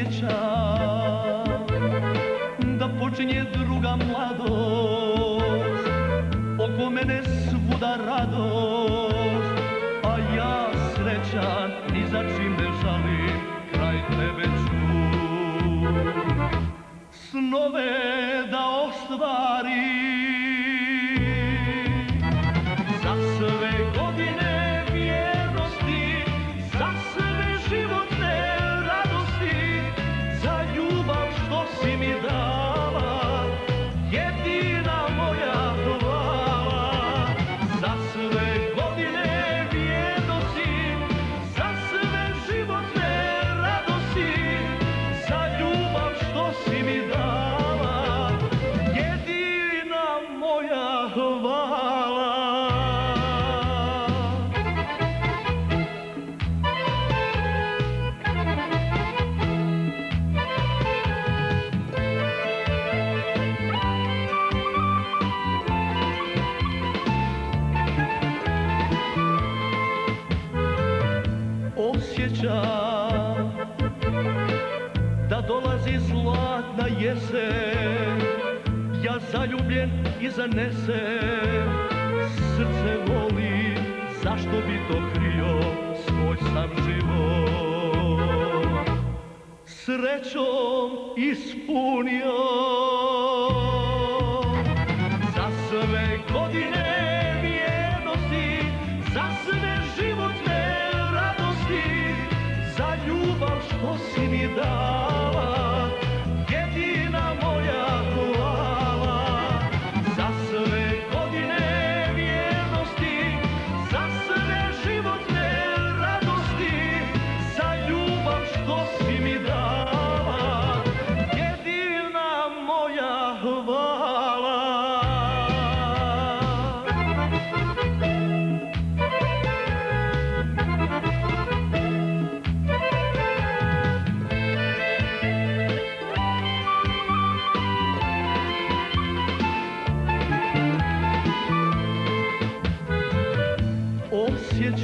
osjećam da počinje druga mladost, oko mene svuda radost, a ja srećan ni za čim ne žalim, kraj tebe ću snove da ostvarim. Za sve godine vjernosti, za sve životne radosti, za ljubav što si mi dala, jedina moja hvala. Za sve godine vjernosti, za sve životne radosti, za ljubav što si mi dala, jedina moja hvala. Osjećam da dolazi zlatna jesen, ja zaljubljen i zanesen, srce volim, zašto bi to krio svoj sam život srećom ispunio. Za sve godine vjernosti, za sve životne radosti, za ljubav što si mi dala, jedina moja hvala. Za sve godine vjernosti, za sve životne radosti, za ljubav što si mi dala, jedina moja hvala.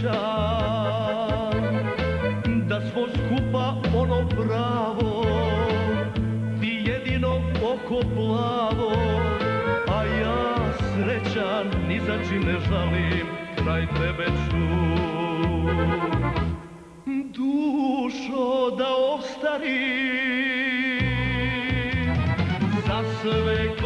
Osjećam da smo skupa ono pravo, ti jedino oko plavo, a ja srećan ni za čim ne žalim, kraj tebe ću dušo da ostarim. Za sve